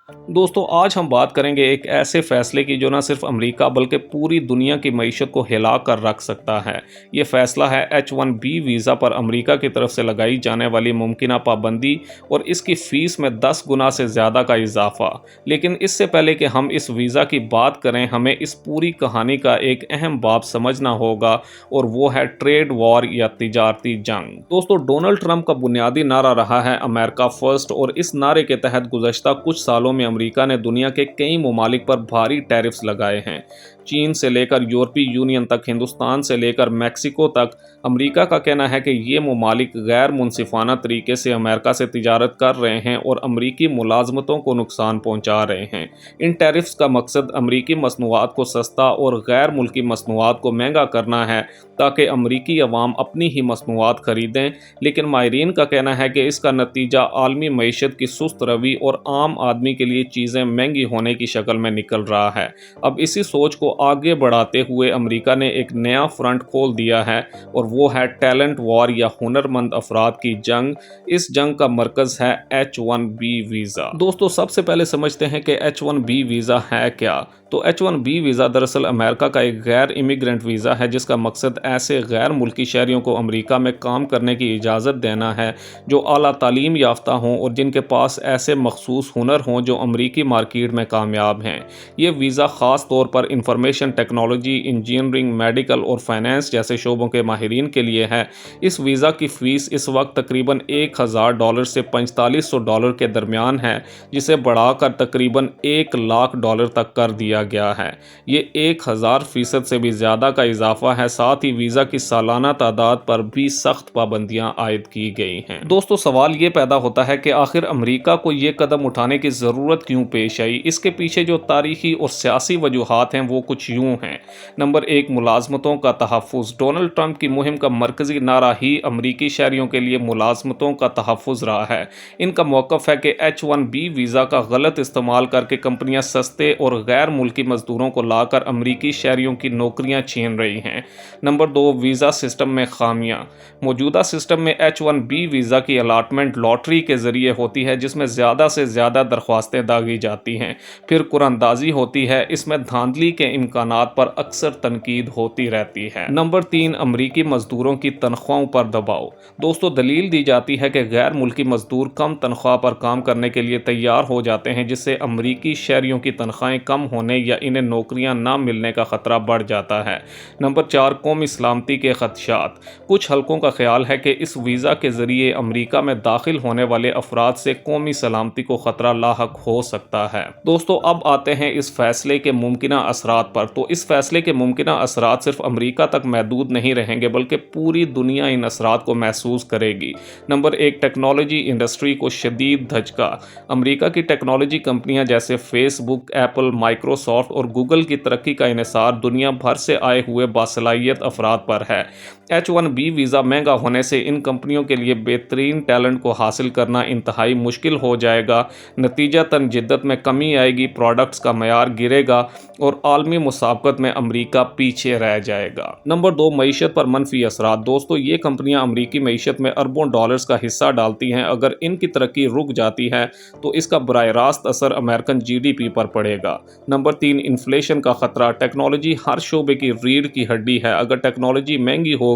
दोस्तों आज हम बात करेंगे एक ऐसे फैसले की जो न सिर्फ अमेरिका बल्कि पूरी दुनिया की मईशत को हिला कर रख सकता है। ये फैसला है H1B वीज़ा पर अमेरिका की तरफ से लगाई जाने वाली मुमकिना पाबंदी और इसकी फ़ीस में 10 गुना से ज़्यादा का इजाफा। लेकिन इससे पहले कि हम इस वीज़ा की बात करें, हमें इस पूरी कहानी का एक अहम बाब समझना होगा और वो है ट्रेड वॉर या तिजारती जंग। दोस्तों डोनाल्ड ट्रंप का बुनियादी नारा रहा है अमेरिका फर्स्ट, और इस नारे के तहत गुज़श्ता कुछ सालों में अमेरिका ने दुनिया के कई ममालिक पर भारी टैरिफ्स लगाए हैं। चीन से लेकर यूरोपीय यूनियन तक, हिंदुस्तान से लेकर मैक्सिको तक। अमेरिका का कहना है कि ये ममालिक गैर मुनसिफाना तरीके से अमेरिका से तिजारत कर रहे हैं और अमरीकी मुलाजमतों को नुकसान पहुंचा रहे हैं। इन टैरिफ्स का मकसद अमरीकी मसनूआत को सस्ता और गैर मुल्की मसनूआत को महंगा करना है ताकि अमरीकी अवाम अपनी ही मसनूआत खरीदें। लेकिन माहिरीन का कहना है कि इसका नतीजा आलमी मईशत की सुस्त रवी और आम आदमी के लिए चीज़ें महंगी होने की शक्ल में निकल रहा है। अब इसी सोच को आगे बढ़ाते हुए अमेरिका ने एक नया फ्रंट खोल दिया है और वो है टैलेंट वॉर या हुनरमंद अफराद की जंग। इस जंग का मरकज़ है H1B वीज़ा। दोस्तों सबसे पहले समझते हैं कि H1B वीज़ा है क्या। तो H1B वीज़ा दरअसल अमेरिका का एक गैर इमिग्रेंट वीज़ा है जिसका मकसद ऐसे गैर मुल्की शहरियों को अमेरिका में काम करने की इजाज़त देना है जो आला तालीम याफ्ता हों और जिनके पास ऐसे मखसूस हुनर हों जो अमरीकी मार्केट में कामयाब हैं। ये वीज़ा ख़ास तौर पर इंफॉर्मेशन टेक्नोलॉजी, इंजीनियरिंग, मेडिकल और फाइनेंस जैसे शोबों के माहिरीन के लिए है। इस वीज़ा की फ़ीस इस वक्त तकरीबन $1000 से $4500 के दरमियान है, जिसे बढ़ाकर तकरीबन $1,00,000 तक कर दिया गया है। ये 1000% से भी ज़्यादा का इजाफा है। साथ ही वीज़ा की सालाना तादाद पर भी सख्त पाबंदियाँ आयद की गई हैं। दोस्तों सवाल ये पैदा होता है कि आखिर अमेरिका को ये कदम उठाने की ज़रूरत क्यों पेश आई। इसके पीछे जो तारीखी और सियासी वजूहात हैं वो कुछ यूँ हैं। नंबर 1, मुलाजमतों का तहफ़्फ़ुज़। डोनाल्ड ट्रंप की मुहिम का मरकज़ी नारा ही अमरीकी शहरियों के लिए मुलाजमतों का तहफ़्फ़ुज़ रहा है। इनका मौक़िफ़ है कि H1B वीज़ा का गलत इस्तेमाल करके कंपनियाँ सस्ते और गैर मुल्की मज़दूरों को लाकर अमरीकी शहरियों की नौकरियाँ छीन रही हैं। नंबर 2, वीज़ा सिस्टम में खामियाँ। मौजूदा सिस्टम में H1B वीज़ा की अलाटमेंट लॉटरी के ज़रिए होती है जिसमें ज़्यादा से ज़्यादा दरख्वास्तें दागी जाती हैं, फिर कुरानदाजी होती है। इसमें धांधली के इम्कानात पर अक्सर तनकीद होती रहती है। नंबर 3, अमरीकी मज़दूरों की तनख्वाहों पर दबाव। दोस्तों दलील दी जाती है कि गैर मुल्की मज़दूर कम तनख्वाह पर काम करने के लिए तैयार हो जाते हैं, जिससे अमरीकी शहरियों की तनख्वाहें कम होने या इन्हें नौकरियां ना मिलने का ख़तरा बढ़ जाता है। नंबर 4, कौमी सलामती के ख़दशात। कुछ हलकों का ख्याल है कि इस वीज़ा के ज़रिए अमरीका में दाखिल होने वाले अफराद से कौमी सलामती को ख़तरा लाहक हो सकता है। दोस्तों अब आते हैं इस फैसले के मुमकिना असरात पर। तो इस फैसले के मुमकिना असरात सिर्फ अमरीका तक महदूद नहीं रहेंगे बल्कि पूरी दुनिया इन असरात को महसूस करेगी। नंबर 1, टेक्नोलॉजी इंडस्ट्री को शदीद धचका। अमरीका की टेक्नोलॉजी कंपनियां जैसे फेसबुक, एप्पल, माइक्रोसॉफ्ट और गूगल की तरक्की का इन्हिसार दुनिया भर से आए हुए बासलाहियत अफराद पर है। H1B वीज़ा महंगा होने से इन कंपनियों के लिए बेहतरीन टैलेंट को हासिल करना इंतहाई मुश्किल हो जाएगा। नतीजतन जिद्दत में कमी आएगी, प्रोडक्ट्स का मयार गिरेगा और आलमी मुसाबकत में अमरीका पीछे रह जाएगा। नंबर 2, मईशत पर मनफी असरात। दोस्तों ये कंपनियां अमरीकी मईशत में अरबों डॉलर्स का हिस्सा डालती हैं। अगर इनकी तरक्की रुक जाती है तो इसका बराह रास्त असर अमेरिकन GDP पर पड़ेगा। नंबर 3, इन्फ्लेशन का ख़तरा। टेक्नोलॉजी हर शोबे की रीढ़ की हड्डी है। अगर टेक्नोलॉजी महंगी होगी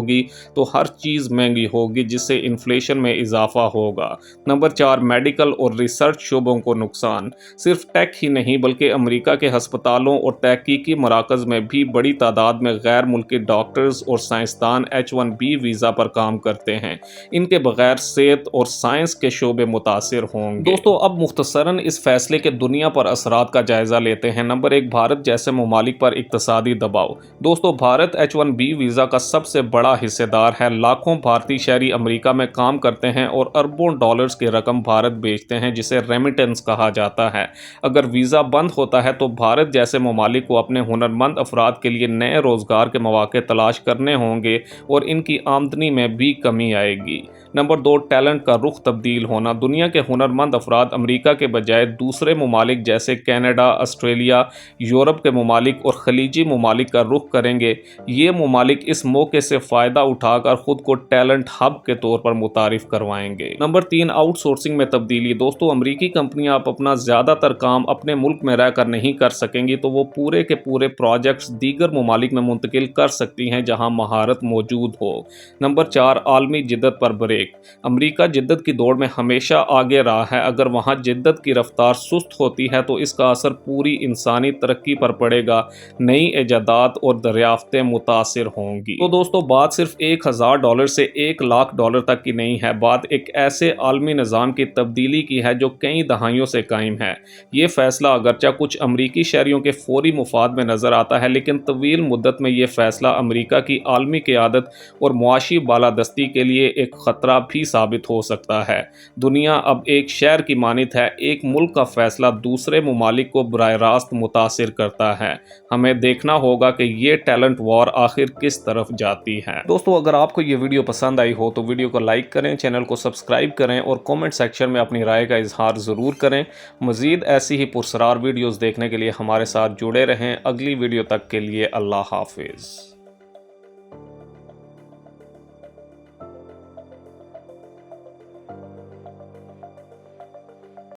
तो हर चीज़ महंगी होगी, जिससे इन्फ्लेशन में इजाफा होगा। नंबर 4, मेडिकल और रिसर्च शोबों को नुकसान। सिर्फ टेक ही नहीं बल्कि अमेरिका के हस्पतालों और तहकीकी मराकज़ में भी बड़ी तादाद में गैर मुल्की डॉक्टर्स और साइंसदान H1B वीज़ा पर काम करते हैं। इनके बगैर सेहत और साइंस के शोबे मुतासिर होंगे। दोस्तों अब मुख्तसरन इस फैसले के दुनिया पर असरात का जायज़ा लेते हैं। नंबर 1, भारत जैसे ममालिक पर इक्तसादी दबाव। दोस्तों भारत H1B वीज़ा का सबसे बड़ा हिस्सेदार है। लाखों भारतीय शहरी अमेरिका में काम करते हैं और अरबों डॉलर्स की रकम भारत भेजते हैं, जिसे रेमिटेंस कहा जाता है। अगर वीज़ा बंद होता है तो भारत जैसे ममालिक को अपने हुनरमंद अफराद के लिए नए रोज़गार के मौके तलाश करने होंगे और इनकी आमदनी में भी कमी आएगी। नंबर 2, टैलेंट का रुख तब्दील होना। दुनिया के हुनरमंद अफराद अमेरिका के बजाय दूसरे ममालिक जैसे कनाडा, ऑस्ट्रेलिया, यूरोप के ममालिक और खलीजी ममालिक का रुख करेंगे। ये ममालिक इस मौके से फ़ायदा उठाकर ख़ुद को टैलेंट हब के तौर पर मुतारिफ करवाएंगे। नंबर 3, आउटसोर्सिंग में तब्दीली। दोस्तों, अमरीकी कंपनियां अब अपना ज़्यादातर काम अपने मुल्क में रहकर नहीं कर सकेंगी, तो वो पूरे के पूरे प्रोजेक्ट्स दीगर ममालिक में मुंतकिल कर सकती हैं जहां महारत मौजूद हो। नंबर 4, आलमी जिद्दत पर ब्रेक। अमरीका जिद्दत की दौड़ में हमेशा आगे रहा है। अगर वहां जिद्दत की रफ्तार सुस्त होती है तो इसका असर पूरी इंसानी तरक्की पर पड़ेगा। नई इजादात और दरियाफ्तें मुतासिर होंगी। तो दोस्तों, बात सिर्फ $1000 से $1,00,000 तक की नहीं है। बात एक ऐसे आलमी निज़ाम की तब्दीली की है जो कई दहाइयों से कायम है। ये फैसला अगरचे कुछ अमरीकी शहरियों के फौरी मुफाद में नज़र आता है, लेकिन तवील मुद्दत में ये फैसला अमरीका की आलमी क़यादत और मुआशी बालादस्ती के लिए एक ख़तरा भी साबित हो सकता है। दुनिया अब एक शहर की मानित है। एक मुल्क का फैसला दूसरे ममालिक को बराह रास्त मुतासिर करता है। हमें देखना होगा कि ये टैलेंट वॉर आखिर किस तरफ जाती है। दोस्तों, अगर आपको ये वीडियो पसंद आई हो तो वीडियो को लाइक करें, चैनल को सब्सक्राइब करें और कमेंट सेक्शन में अपनी राय का इजहार ज़रूर करें। मज़ीद ऐसी ही पुरस्कार वीडियोज़ देखने के लिए हमारे साथ जुड़े रहें। अगली वीडियो तक के लिए अल्लाह हाफिज़।